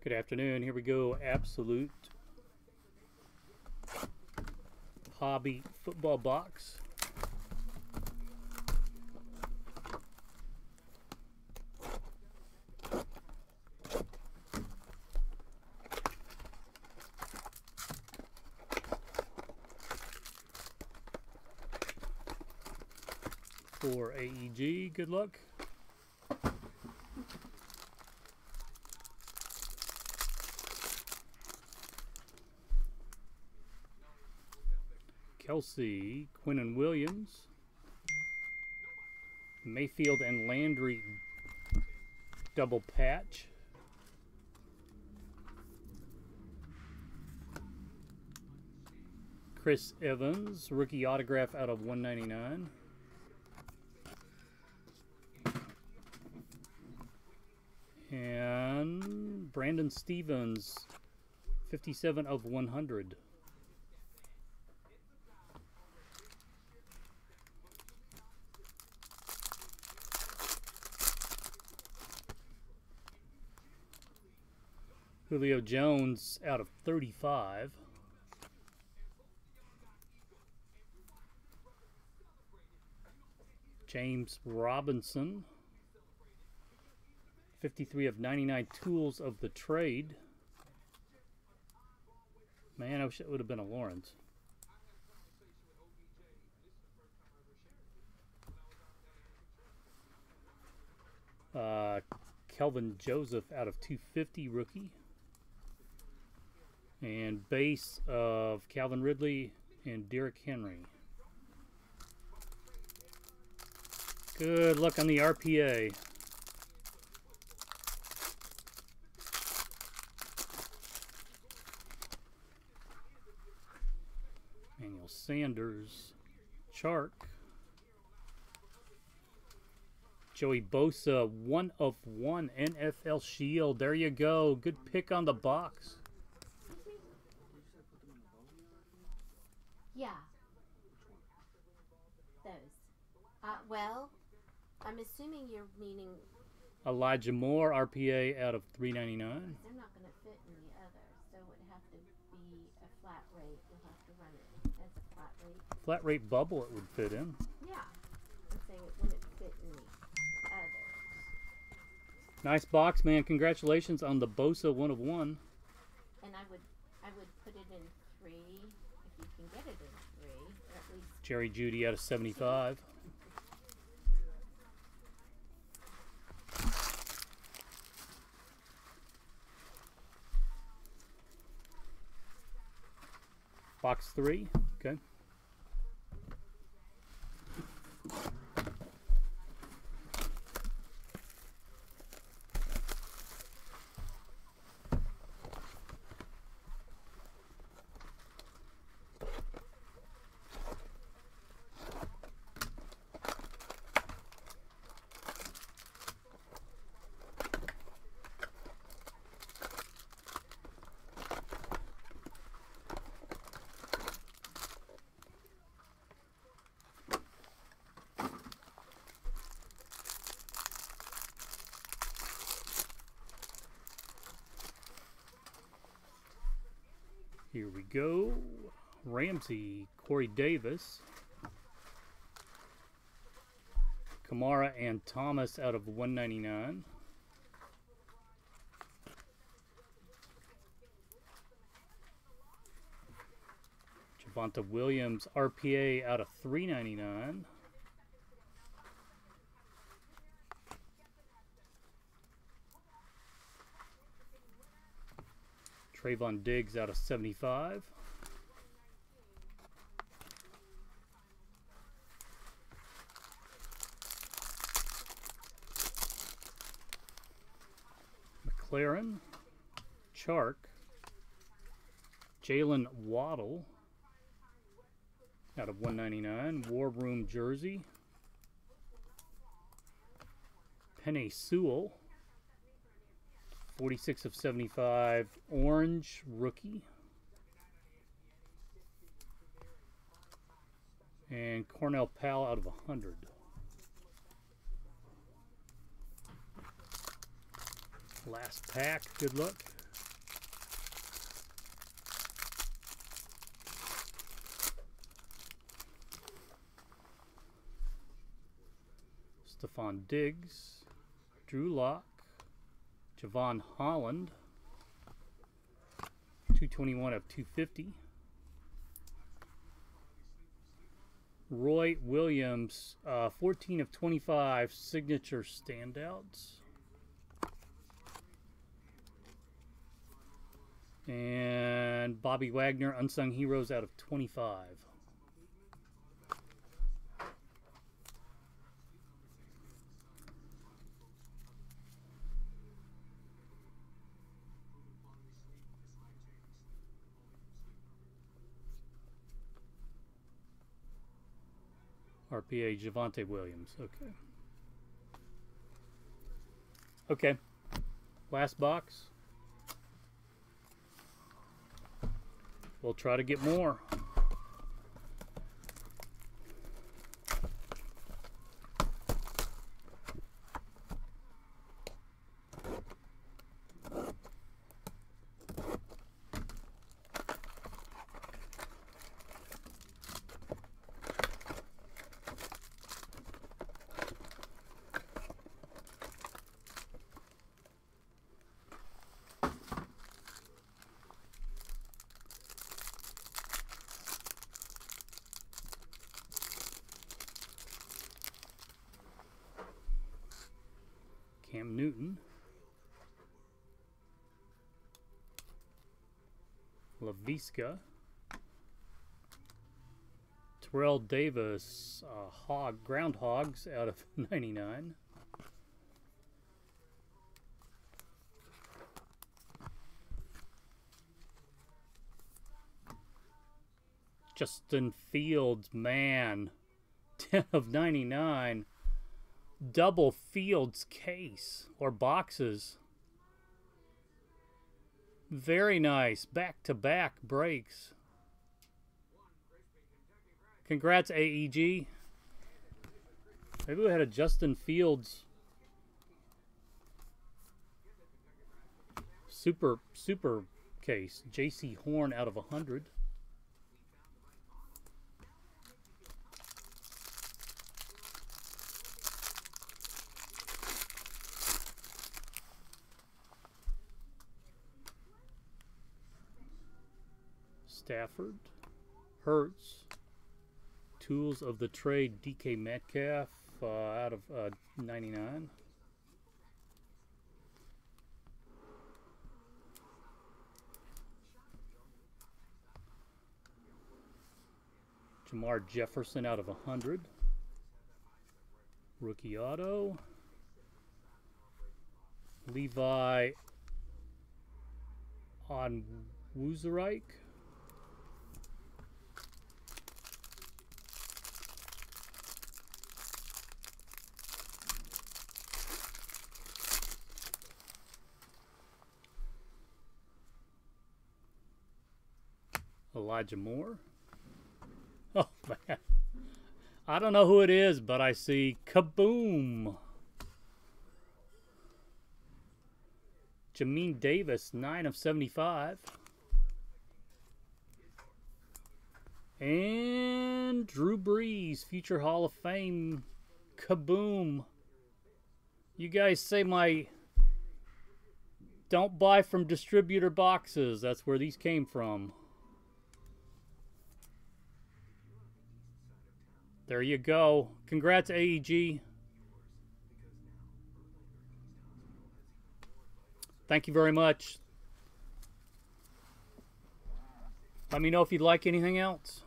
Good afternoon. Here we go. Absolute Hobby Football Box. For AEG, good luck. Kelsey, Quinnen Williams, Mayfield and Landry double patch. Chris Evans, rookie autograph out of 199. And Brandon Stevens, 57 of 100. Julio Jones out of 35. James Robinson, 53 of 99, tools of the trade. Man, I wish it would have been a Lawrence. Kelvin Joseph out of 250, rookie. And base of Calvin Ridley and Derrick Henry. Good luck on the RPA. Emmanuel Sanders, Chark. Joey Bosa, 1 of 1 NFL Shield. There you go. Good pick on the box. Yeah. Those. Well, I'm assuming you're meaning... Elijah Moore, RPA out of 399. They're not going to fit in the other, so it would have to be a flat rate. You'll have to run it as a flat rate. Flat rate bubble it would fit in. Yeah. I'm saying it wouldn't fit in the others. Nice box, man. Congratulations on the Bosa 1 of 1. And I would put it in 3 if you can get it in 3, or at least... Jerry Jeudy out of 75. Box 3, okay. Here we go. Ramsey, Corey Davis, Kamara and Thomas out of 199. Javonte Williams, RPA out of 399. Trayvon Diggs out of 75. McLaren, Chark, Jalen Waddle out of 199. War Room jersey. Penei Sewell, 46 of 75, orange rookie. And Cornell Powell out of 100. Last pack, good luck. Stephon Diggs, Drew Lock, Javon Holland, 221 of 250. Roy Williams, 14 of 25 signature standouts. And Bobby Wagner, Unsung Heroes out of 25. RPA Javonte Williams. Okay. Okay. Last box. We'll try to get more. Cam Newton, LaVisca, Terrell Davis, Groundhogs out of 99. Justin Fields, man, 10 of 99. Double Fields case or boxes. Very nice. Back-to-back breaks. Congrats, AEG. Maybe we had a Justin Fields super case. JC Horn out of 100. Stafford, Hurts, Tools of the Trade, DK Metcalf out of 99. Jamar Jefferson out of 100. Rookie auto. Levi on Wuzerike. Elijah Moore. Oh, man. I don't know who it is, but I see Kaboom. Jamin Davis, 9 of 75. And Drew Brees, future Hall of Fame. Kaboom. You guys say my don't buy from distributor boxes. That's where these came from. There you go. Congrats, AEG. Thank you very much. Let me know if you'd like anything else.